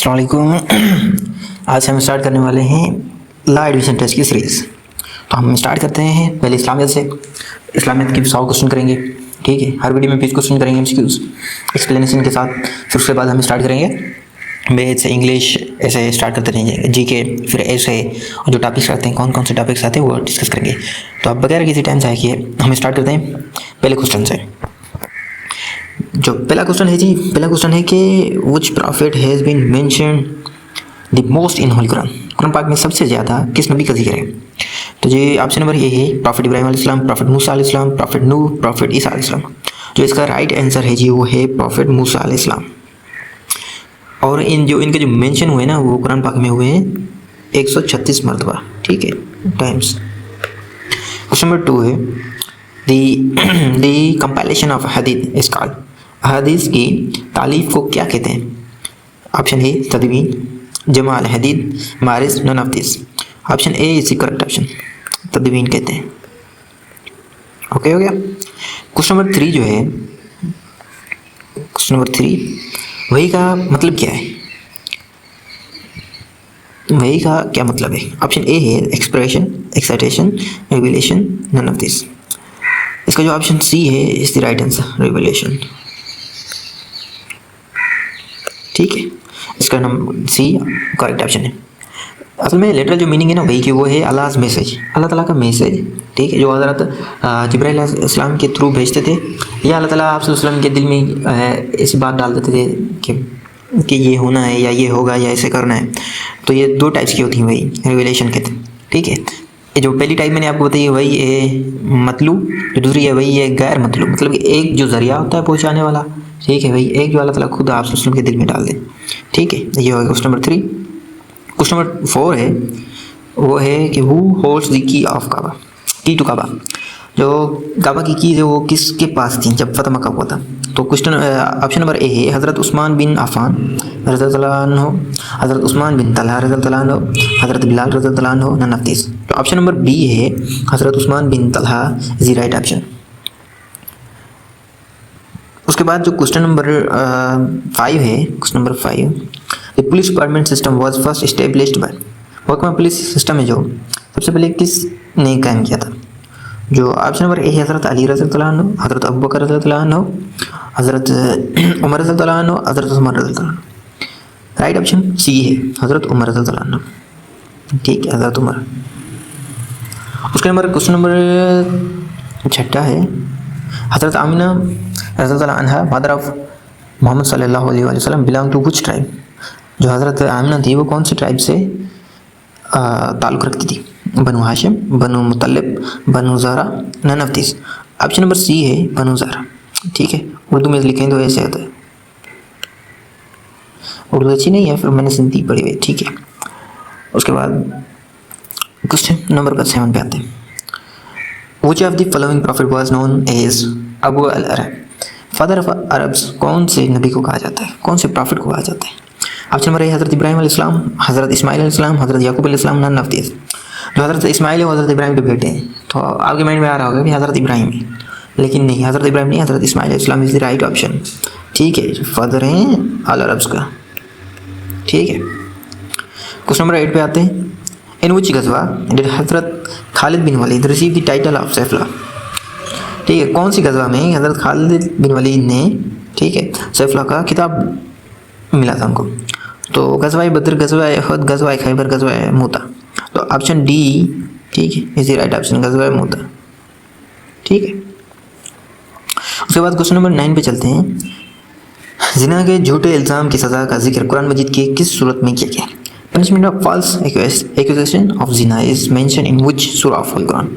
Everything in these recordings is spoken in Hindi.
अस्सलाम वालेकुम। आज हम स्टार्ट करने वाले हैं ला एडमिशन टेस्ट की सीरीज़। तो हम स्टार्ट करते हैं पहले इस्लामियत से। इस्लामियत के 100 क्वेश्चन करेंगे, ठीक है। हर वीडियो में 20 क्वेश्चन करेंगे एमसीक्यूज एक्सप्लेनेशन के साथ। फिर उसके बाद हम स्टार्ट करेंगे मैथ से, इंग्लिश, ऐसे स्टार्ट करते रहेंगे, जीके, फिर ऐसे और जो टॉपिक्स आते हैं, कौन कौन से टॉपिक्स आते हैं वो डिस्कस करेंगे। तो अब बगैर किसी टाइम जाए कि हम स्टार्ट करते हैं पहले क्वेश्चन से। जो पहला क्वेश्चन है जी, पहला क्वेश्चन है कि which prophet has been mentioned the most in holy Quran. Quran पाक में सबसे ज़्यादा किस नबी का जिक्र है? तो जी ऑप्शन नंबर ये है प्रॉफिट इब्राहिम अलैहिस्सलाम, प्रॉफिट मूसा अलैहिस्सलाम, प्रॉफिट नूह, प्रॉफिट ईसा अलैहिस्सलाम। जो इसका राइट आंसर है जी वो है प्रॉफिट मूसा अलैहिस्सलाम। और इनके जो मेंशन हुए ना वो कुरान पाक में हुए हैं 136 मरतबा, ठीक है, टाइम्स। क्वेश्चन नंबर 2 है द कंपाइलेशन ऑफ हदीस इज कॉल्ड। हदीस की तालीफ को क्या कहते हैं? ऑप्शन ए तदवीन, जमा अल हदीद, मारिस, none of this. Option A is the correct option, तदवीन कहते हैं। ओके हो गया। क्वेश्चन नंबर 3 जो है, क्वेश्चन नंबर 3, वही का मतलब क्या है? वही का क्या मतलब है? ऑप्शन ए है expression, excitation, revelation, none of this. इसका जो ऑप्शन सी है is the right answer, revelation, ठीक है। इसका नंबर सी करेक्ट ऑप्शन है। असल में लिटरल जो मीनिंग है ना वही कि वो है अल्लाह मैसेज, अल्लाह ताला का मैसेज, ठीक है, जो हज़रत जिब्राइल अलैहिस्सलाम के थ्रू भेजते थे, या अल्लाह ताला आप सल्लल्लाहु अलैहि वसल्लम के दिल में ऐसी बात डाल देते थे कि ये होना है या ये होगा या ऐसे करना है। तो ये 2 टाइप्स की होती हैं, वही रिविलेशन कहते हैं, ठीक है। ये जो पहली टाइप मैंने आपको बताई वही है मतलूब, जो दूसरी है वही है गैर मतलूब, मतलब कि एक जो ज़रिया होता है पहुँचाने वाला, ठीक है भाई, एक जो अल्लाह ताला खुद आप सल्लल्लाहु अलैहि वसल्लम के दिल में डाल दे, ठीक है। ये होगा क्वेश्चन नंबर 3। क्वेश्चन नंबर 4 है, वो है कि who holds the key of Kaaba, key to काबा। जो काबा की कीज़ है वो किसके पास थी जब फतह मक्का हुआ था? तो क्वेश्चन ऑप्शन नंबर ए है हज़रत उस्मान बिन अफ़ान रज़ियल्लाहु अन्हु, हज़रत उस्मान बिन तलहा रज़ियल्लाहु अन्हु, हज़रत बिलाल रज़ियल्लाहु अन्हु, नन ऑफ दिस। तो ऑप्शन नंबर बी है हज़रत उस्मान बिन तलहा इज द राइट ऑप्शन। उसके बाद जो क्वेश्चन नंबर 5 है, question number 5, the police department system was first established by. वर्क में पुलिस सिस्टम है जो सबसे पहले किसने कायम किया था? जो ऑप्शन नंबर ए है हज़रत अली रज़ियल्लाहु अन्हु, हज़रत अबू बकर रज़ियल्लाहु अन्हु, हज़रत उमर रज़ियल्लाहु अन्हु, हज़रत उस्मान रज़ियल्लाहु अन्हु। राइट ऑप्शन सी है हज़रत उमर रज़ियल्लाहु अन्हु, ठीक है, हज़रत उमर। उसके नंबर क्वेश्चन नंबर 6 है हज़रत आमिना रज़ियल्लाहु अन्हा मदर ऑफ मोहम्मद सल्लल्लाहु अलैहि वसल्लम बिलोंग टू व्हिच ट्राइब। जो हज़रत आमिना थी वो कौन से ट्राइब से ताल्लुक़ रखती थी? बनु हाशिम, बनु मुतल्लिब, बनु ज़हरा, none of this. Option number C है बनु ज़हरा, ठीक है। उर्दू में लिखें तो ऐसे आता है, उर्दू अच्छी नहीं है फिर मैंने सिंधी पढ़ी हुई, ठीक है। उसके बाद क्वेश्चन नंबर 7 पे आते हैं। Which of the following prophet was known as Abu al-Arab? Father of Arabs कौन से नबी को कहा जाता है, कौन से प्रॉफिट को कहा जाता है? ऑप्शन नंबर ए हज़रत इब्राहिम अलैहिस्सलाम, हज़रत इस्माइल अलैहिस्सलाम, हज़रत याकूब अलैहिस्सलाम, नन ऑफ दिस। जो हज़रत इस्माइल है वो हज़रत इब्राहिम के बेटे हैं, तो आपके माइंड में आ रहा होगा कि हज़रत इब्राहिम है, लेकिन नहीं, हज़रत इब्राहिम नहीं, हज़रत इस्माइल अलैहिस्सलाम इज़ द राइट ऑप्शन, ठीक है। फादर हैं अल अरब्स का, ठीक है। क्वेश्चन नंबर 8 पे आते हैं। इन विच गज़वा डिड हज़रत खालिद बिन वलीद रिसीव द टाइटल ऑफ सैफला। ठीक है, कौन सी गज़वा में हज़रत खालिद बिन वलीद ने, ठीक है, सैफला का खिताब मिला था उनको? तो गज़वा बद्र, गज़वा उहद, गज़वा खैबर, गज़वा मूता। तो ऑप्शन डी, ठीक है, इज द राइट ऑप्शन, गज़वा मूता, ठीक है। उसके बाद क्वेश्चन नंबर 9 पे चलते हैं। जिना के झूठे इल्ज़ाम की सज़ा का जिक्र कुरान मजीद की किस सूरत में किया गया? Punishment of false accusation of zina is mentioned in which surah of Al-Quran?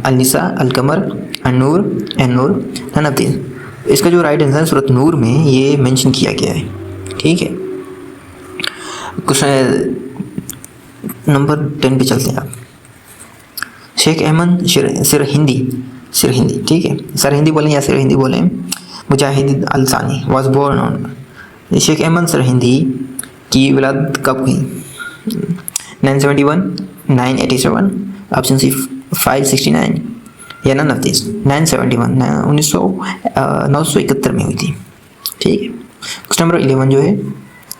Al-Nisa, Al-Qamar, An-Nur, An-Nur, none of these. इसका जो राइट आंसर है सूरत नूर में ये मेंशन किया गया है, ठीक है। क्वेश्चन नंबर 10 पे चलते हैं आप। शेख अहमद सिरहिंदी, ठीक है, सरहिंदी बोलें या सिरहिंदी बोलें, मुजाहिद अल-सानी was born on. Sheikh Ahmad Sirhindi की विलादत कब हुई? 971, 987, ऑप्शन सी 569 या नन ऑफ दिस। 971 1971 में हुई थी, ठीक है। क्वेश्चन नंबर 11 जो है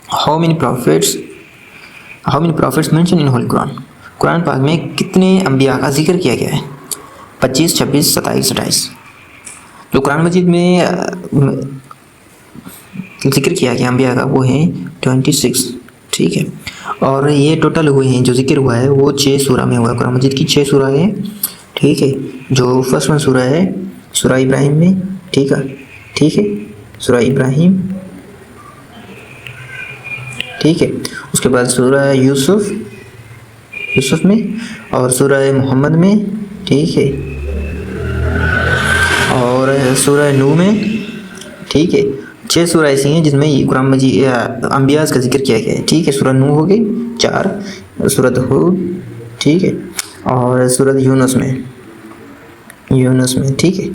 how many profits mention in holy Quran, Quran पाक में कितने अम्बिया का जिक्र किया गया है? 25, 26, 27, 28। जो कुरान मजीद में जिक्र किया गया अम्बिया का वो है 26, ठीक है। और ये टोटल हुए हैं, जो जिक्र हुआ है वो 6 सूरा में हुआ है। कुरान मजीद की 6 सूरा है, ठीक है। जो फर्स्ट वन सूरा है सूरा इब्राहिम में, ठीक है, सूरा इब्राहिम, ठीक है। उसके बाद सूरा यूसुफ में, और सूरा मोहम्मद में, ठीक है, और सूरा नूह में, ठीक है। 6 सूरा ऐसी हैं जिसमें ये कुरान मजीद अम्बियाज़ का जिक्र किया गया है, ठीक है। सूरा नूह हो गई 4, सूरत हूद, ठीक है, और सूरत यूनुस में, ठीक है,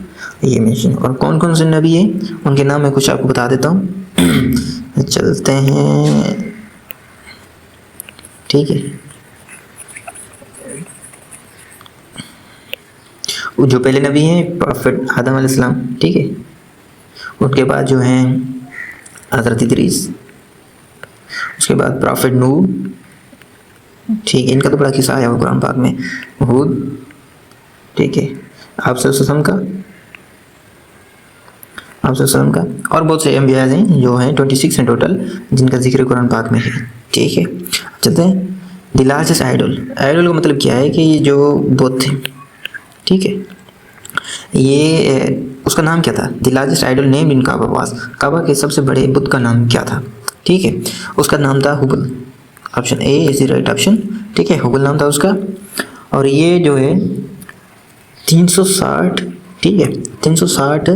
ये मेंशन। और कौन कौन से नबी हैं उनके नाम मैं कुछ आपको बता देता हूँ। चलते हैं, ठीक है। जो पहले नबी हैं प्रॉफिट आदम अलैहिस्सलाम, ठीक है। उनके बाद जो हैं हज़रत इदरीस, उसके बाद प्रॉफिट नूह, ठीक है। इनका तो बड़ा किस्सा आया हुआ कुरान पाक में। हूद, ठीक है, आप सल्लल्लाहु का, और बहुत से अम्बिया हैं जो हैं 26 हैं टोटल, जिनका जिक्र कुरान पाक में है, ठीक है। चलते हैं। द लार्जेस्ट आइडल का मतलब क्या है कि ये जो बुत थे, ठीक है, ये उसका नाम क्या था? The largest idol name in Kaaba was, Kaaba के सबसे बड़े बुत का नाम क्या था? ठीक है, उसका नाम था Hubel. Option A is the right option, ठीक है, हुबल नाम था उसका। और ये जो है 360, ठीक है, 360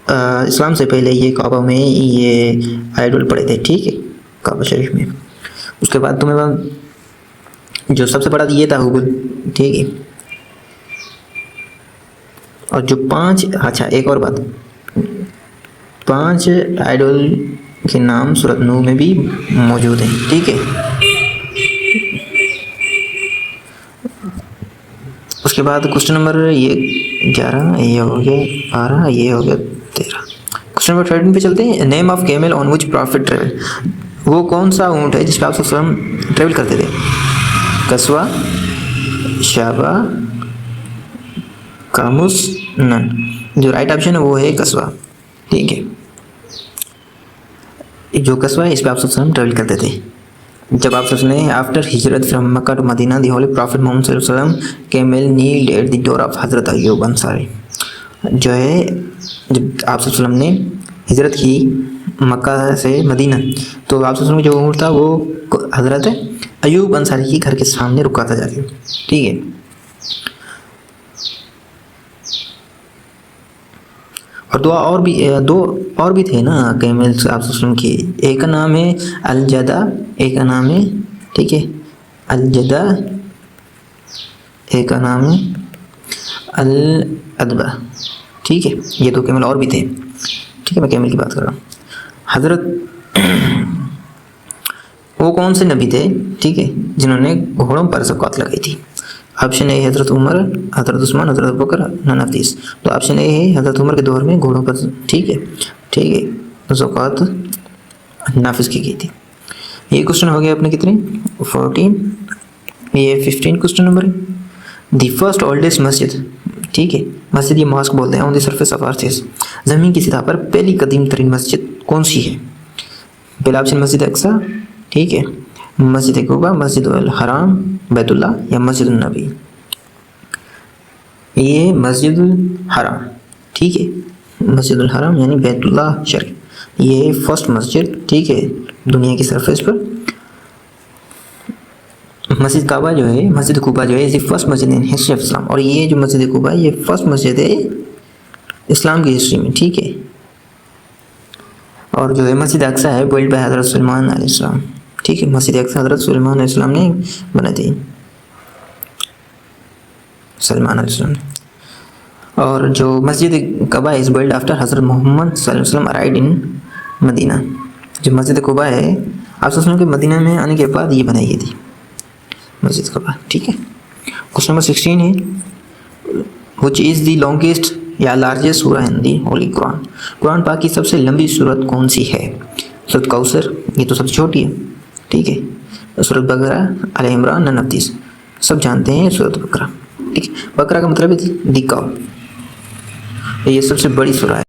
इस्लाम से पहले ये काबा में ये आइडल पड़े थे, ठीक है, काबा शरीफ में। उसके बाद तुम्हें जो सबसे बड़ा ये था हुबल, ठीक है। और जो 5, अच्छा एक और बात, 5 आइडल के नाम सूरत नूह में भी मौजूद हैं, ठीक है। उसके बाद क्वेश्चन नंबर ये 11, ये हो गया 12, ये हो गया 13। क्वेश्चन नंबर 13 पे चलते हैं। Name of camel on which profit travel, वो कौन सा ऊँट है जिस पर आप सब ट्रेवल करते थे? कस्वा, शाबा, कामुस, नन। जो राइट ऑप्शन है वो है कस्वा, ठीक है। जो कस्वा है इस पर आप सब ट्रेवल करते थे। जब आप सबने आफ्टर हिजरत from Mecca to Medina the holy prophet Muhammad सल्लल्लाहु अलैहि वसल्लम camel kneeled at the door of हजरत अय्यूब अंसारी। जो है जब आप वसल्लम ने हिजरत की मक्का से मदीना, तो आप वसल्लम जो ऊँट था वो हजरत अय्यूब अंसारी के घर के सामने रुका था जाके, ठीक है। और दो और भी थे ना कैमल्स आप वसल्लम की। एक का नाम है अल-जदा, एक का नाम है, ठीक है, अल-जदा, एक का नाम है अल-अदबा, ठीक है। ये 2 कैमल और भी थे, ठीक है, मैं कैमल की बात कर रहा हूँ। हजरत वो कौन से नबी थे, ठीक है, जिन्होंने घोड़ों पर ज़कात लगाई थी? ऑप्शन ए हज़रत उमर, हज़रत उस्मान, हज़रत अबू बकर, नन ऑफ दिस। तो ऑप्शन ए है हज़रत उमर के दौर में घोड़ों पर, ठीक है, ज़कात नाफिज की गई थी। ये क्वेश्चन हो गया अपने कितने 14, ये 15 क्वेश्चन नंबर है। द फर्स्ट ओल्डेस्ट मस्जिद, ठीक है, मस्जिद ये मॉस्क बोलते हैं, on the surface of earth, ज़मीन की सतह पर पहली कदीम तरीन मस्जिद कौन सी है? पहला ऑप्शन मस्जिद अक्सा, ठीक है, मस्जिद कुबा, मस्जिद अल हराम, बैतुल्ला या मस्जिद नबी। ये मस्जिद हराम, ठीक है, मस्जिद हराम यानी बैतुल्ला शरीफ, ये फर्स्ट मस्जिद, ठीक है, दुनिया की सरफेस पर। मस्जिद काबा जो है, मस्जिद कुबा जो है, ये फर्स्ट मस्जिद इन हिस्ट्री ऑफ इस्लाम। और ये जो मस्जिद कुबा है ये फर्स्ट मस्जिद है इस्लाम की हिस्ट्री में, ठीक है। और जो है मस्जिद अक्सा है बिल्ड बाय हज़रत सुलेमान अलैहिस्सलाम, ठीक है, मस्जिद अक्सा हज़रत सुलेमान अलैहिस्सलाम ने बनाई थी, सलमान अलैहिस्सलाम ने। और जो मस्जिद कबा इज़ बिल्ड आफ्टर हज़रत मोहम्मद सल्लल्लाहु अलैहि वसल्लम अराइव्ड इन मदीना। जो मस्जिद कबा है आप वसल्लम के मदीना में आने के बाद ये बनाई गई थी मस्जिद कबा, ठीक है। क्वेश्चन नंबर 16 है, व्हिच इज़ द लॉन्गेस्ट या लार्जेस्ट सूरा इन दी होली कुरान, कुरान पाक की सबसे लंबी सूरत कौन सी है? सूरत कौसर, ये तो सबसे छोटी है, ठीक है। सूरत बकरा, आल इमरान, नन ऑफ दिस, सब जानते हैं सूरत बकरा, ठीक है। बकरा का मतलब है दी काउ, ये सबसे बड़ी सूरह है।